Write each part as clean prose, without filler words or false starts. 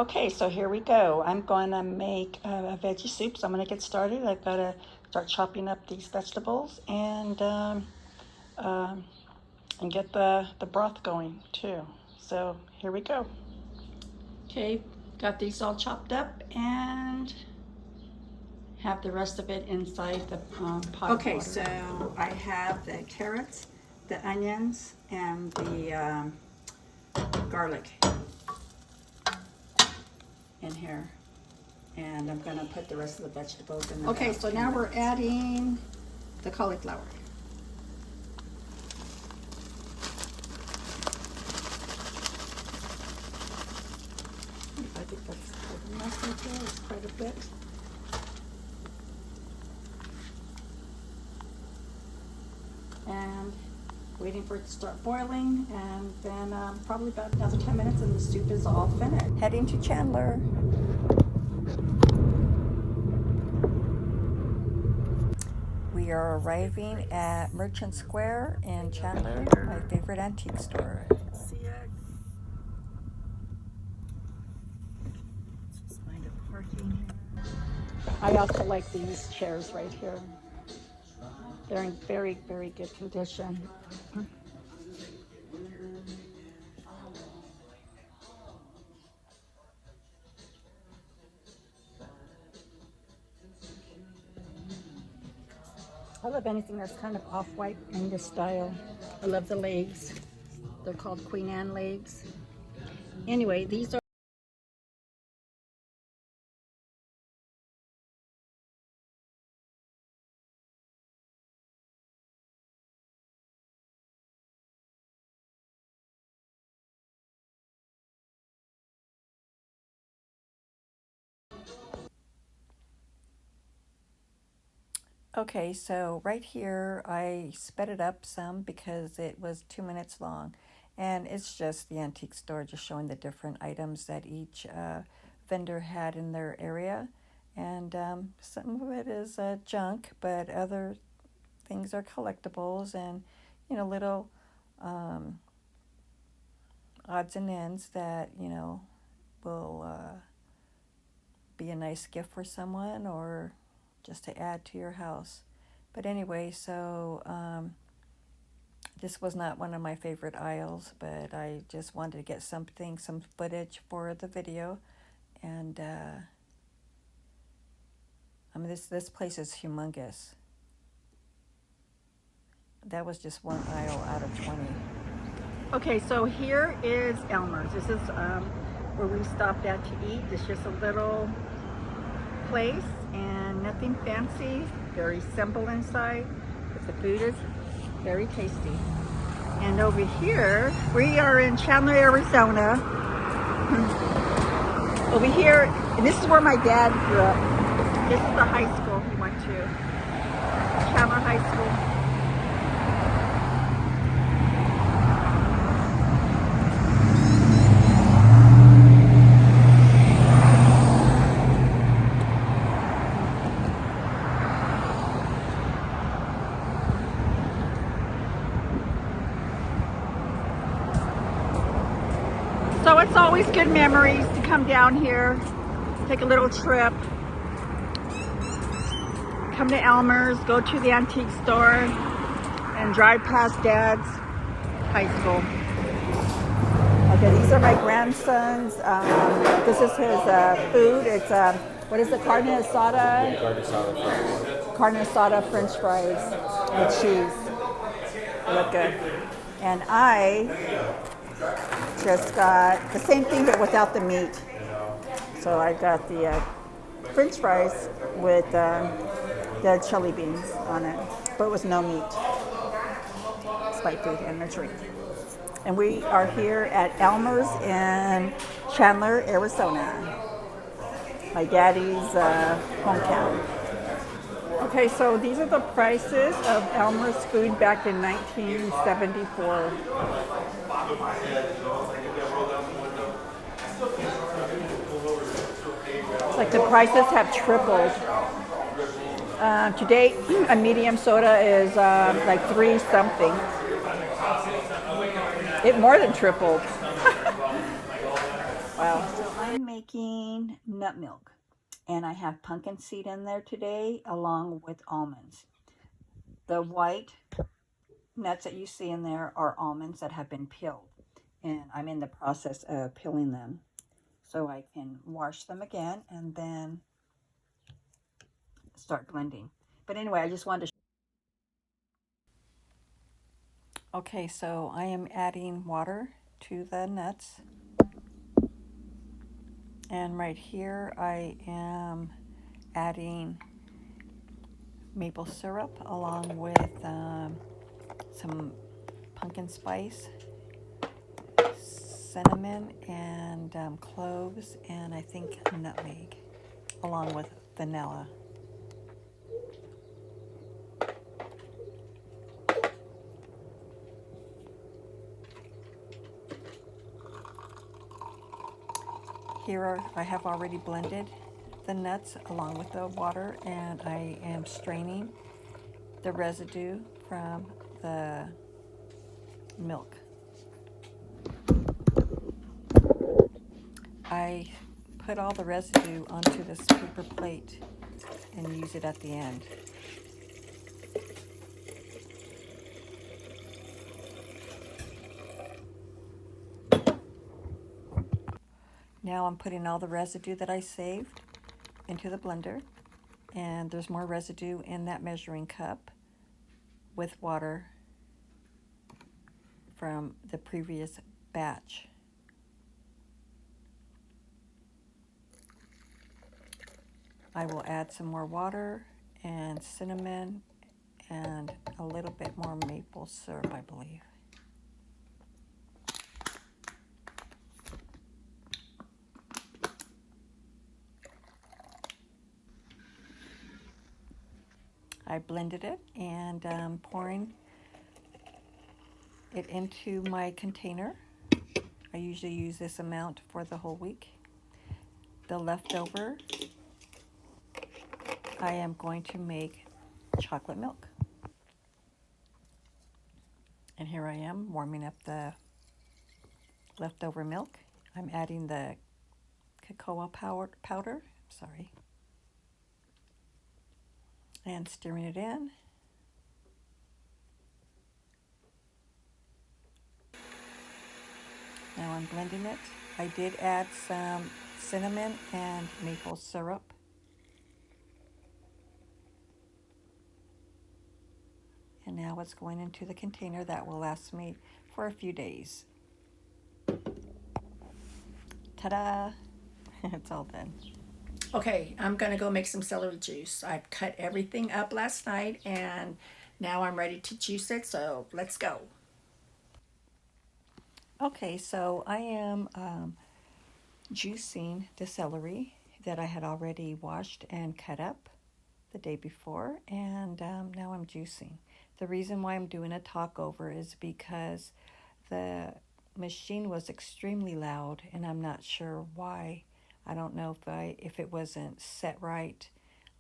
Okay, so here we go. I'm going to make a veggie soup. So I'm going to get started. I've got to start chopping up these vegetables um, and get the broth going too. So here we go. Okay, got these all chopped up and have the rest of it inside the pot. Okay, so I have the carrots, the onions, and the garlic in here. And I'm gonna put the rest of the vegetables in there. Okay, so now we're adding the cauliflower. I think that's good enough right there. It's quite a bit. And waiting for it to start boiling, and then probably about another 10 minutes and the soup is all finished. Heading to Chandler. We are arriving at Merchant Square in Chandler, my favorite antique store. See it? Just find a parking here. I also like these chairs right here. They're in very, very good condition. I love anything that's kind of off-white in this style. I love the legs. They're called Queen Anne legs. Anyway, these are okay, so right here I sped it up some because it was 2 minutes long, and it's just the antique store just showing the different items that each vendor had in their area. And some of it is junk, but other things are collectibles and, you know, little odds and ends that, you know, will be a nice gift for someone or just to add to your house. But anyway, so this was not one of my favorite aisles, but I just wanted to get some footage for the video. And I mean, this place is humongous. That was just one aisle out of 20. Okay, so here is Elmer's. This is where we stopped at to eat. It's just a little place and nothing fancy. Very simple inside, but the food is very tasty. And over here, we are in Chandler, Arizona. Over here, and this is where my dad grew up. This is the high school he went to, Chandler High School. So it's always good memories to come down here, take a little trip, come to Elmer's, go to the antique store, and drive past Dad's high school. Okay, these are my grandsons. This is his food. It's, what is it, carne asada? Carne asada French fries with cheese. They look good. And I just got the same thing but without the meat. So I got the French fries with the chili beans on it, but with no meat. It's my food and a drink. And we are here at Elmer's in Chandler, Arizona, my daddy's hometown. Okay, so these are the prices of Elmer's food back in 1974. It's like the prices have tripled. Today, a medium soda is like $3 something. It more than tripled. Wow. Okay, so I'm making nut milk, and I have pumpkin seed in there today along with almonds. The white nuts that you see in there are almonds that have been peeled, and I'm in the process of peeling them so I can wash them again and then start blending. But anyway, I just wanted to. Okay, so I am adding water to the nuts, and right here I am adding maple syrup along with some pumpkin spice, cinnamon, and cloves, and I think nutmeg, along with vanilla. Here I have already blended the nuts along with the water, and I am straining the residue from the milk. I put all the residue onto this paper plate and use it at the end. Now I'm putting all the residue that I saved into the blender, and there's more residue in that measuring cup with water from the previous batch. I will add some more water and cinnamon and a little bit more maple syrup, I believe. I blended it, and pouring it into my container. I usually use this amount for the whole week. The leftover, I am going to make chocolate milk. And here I am warming up the leftover milk. I'm adding the cocoa powder, and stirring it in. Now I'm blending it. I did add some cinnamon and maple syrup. And now it's going into the container that will last me for a few days. Ta-da! It's all done. Okay, I'm gonna go make some celery juice. I cut everything up last night, and now I'm ready to juice it, so let's go. Okay, so I am juicing the celery that I had already washed and cut up the day before, and now I'm juicing. The reason why I'm doing a talk over is because the machine was extremely loud, and I'm not sure why. I don't know if it wasn't set right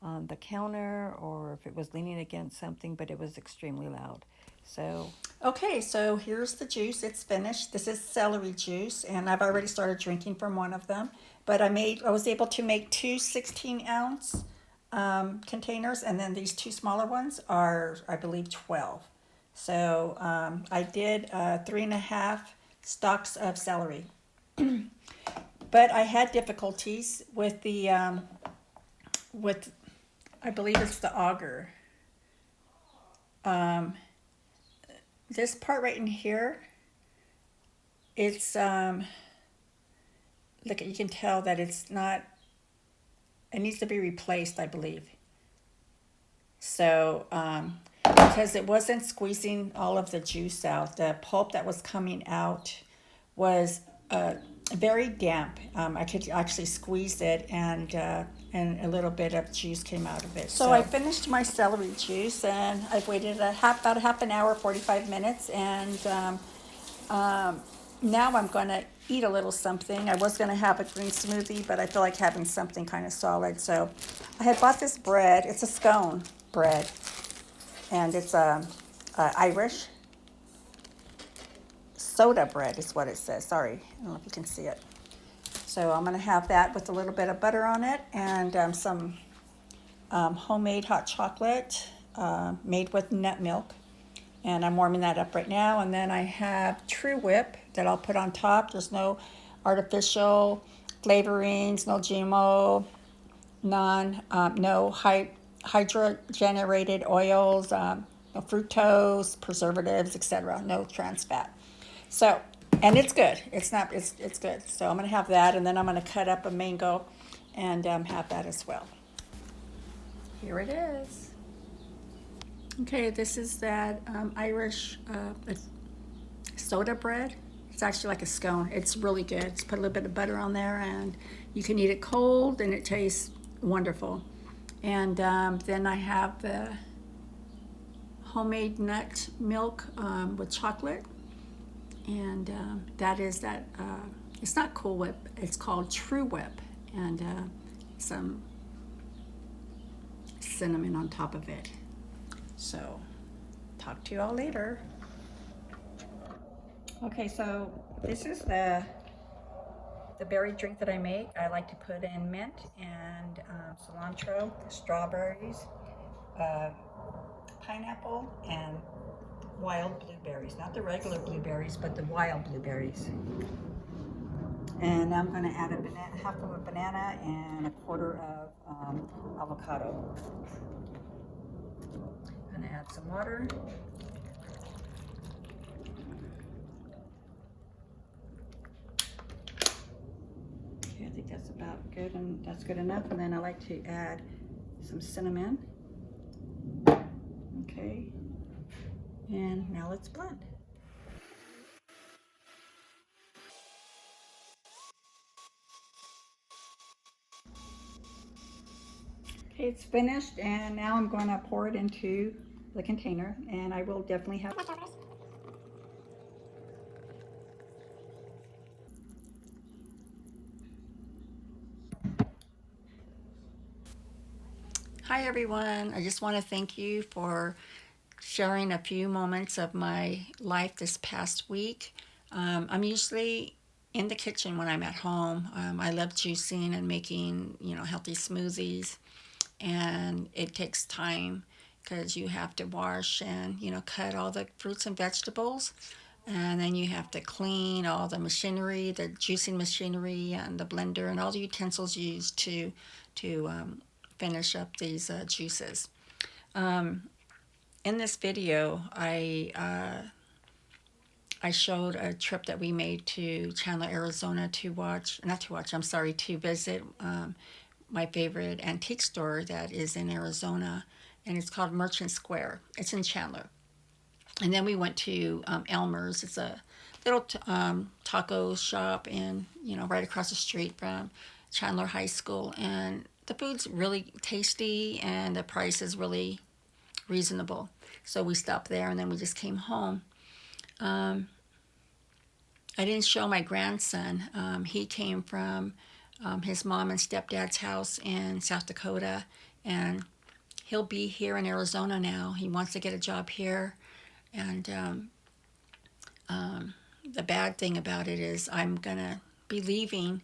on the counter or if it was leaning against something, but it was extremely loud. So okay, so here's the juice. It's finished. This is celery juice, and I've already started drinking from one of them. But I was able to make two 16-ounce containers, and then these two smaller ones are, I believe, 12. So I did 3.5 stalks of celery. But I had difficulties with the with, I believe it's the auger. This part right in here, it's look, you can tell that it's not, it needs to be replaced, I believe. So because it wasn't squeezing all of the juice out, the pulp that was coming out was very damp. I could actually squeeze it, and a little bit of juice came out of it. So I finished my celery juice, and I've waited about a half an hour, 45 minutes, and now I'm going to eat a little something. I was going to have a green smoothie, but I feel like having something kind of solid. So I had bought this bread. It's a scone bread, and it's Irish soda bread is what it says. Sorry, I don't know if you can see it. So I'm gonna have that with a little bit of butter on it and some homemade hot chocolate made with nut milk. And I'm warming that up right now. And then I have True Whip that I'll put on top. There's no artificial flavorings, no GMO, no hydrogenated oils, no fructose, preservatives, etc. No trans fat. So, and it's good. It's good. So I'm gonna have that, and then I'm gonna cut up a mango and have that as well. Here it is. Okay, this is that Irish soda bread. It's actually like a scone. It's really good. Just put a little bit of butter on there, and you can eat it cold, and it tastes wonderful. And then I have the homemade nut milk with chocolate, and that is that. It's not Cool Whip. It's called True Whip, and some cinnamon on top of it. So, talk to you all later. Okay, so this is the berry drink that I make. I like to put in mint and cilantro, strawberries, pineapple, and wild blueberries. Not the regular blueberries, but the wild blueberries. And I'm going to add half of a banana and a quarter of avocado. I'm going to add some water. Okay, I think that's about good, and that's good enough. And then I like to add some cinnamon. Okay, and now let's blend. Okay, it's finished, and now I'm going to pour it into the container, and I will definitely have leftovers. Hi everyone, I just want to thank you for sharing a few moments of my life this past week. I'm usually in the kitchen when I'm at home. I love juicing and making, healthy smoothies, and it takes time because you have to wash and, cut all the fruits and vegetables, and then you have to clean all the machinery, the juicing machinery and the blender and all the utensils used to finish up these juices. In this video, I showed a trip that we made to Chandler, Arizona to visit my favorite antique store that is in Arizona, and it's called Merchant Square. It's in Chandler. And then we went to Elmer's. It's a little taco shop right across the street from Chandler High School, and the food's really tasty and the price is really reasonable. So we stopped there and then we just came home. I didn't show my grandson. He came from his mom and stepdad's house in South Dakota, and he'll be here in Arizona now. He wants to get a job here, and the bad thing about it is I'm gonna be leaving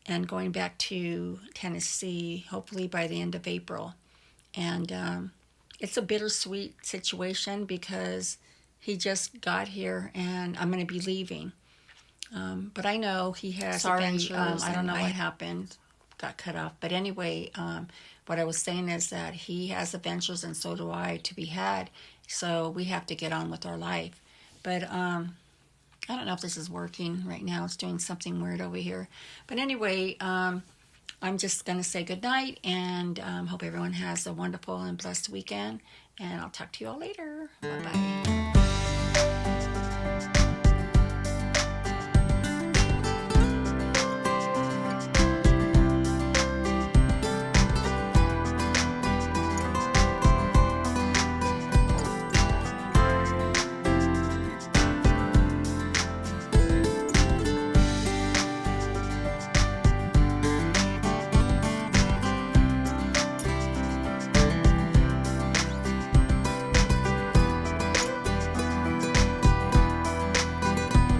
and going back to Tennessee hopefully by the end of April. And it's a bittersweet situation because he just got here and I'm going to be leaving. But I know he has adventures. I don't know what happened, got cut off. But anyway, what I was saying is that he has adventures and so do I to be had. So we have to get on with our life. But I don't know if this is working right now. It's doing something weird over here. But anyway, I'm just going to say goodnight and hope everyone has a wonderful and blessed weekend. And I'll talk to you all later. Bye-bye.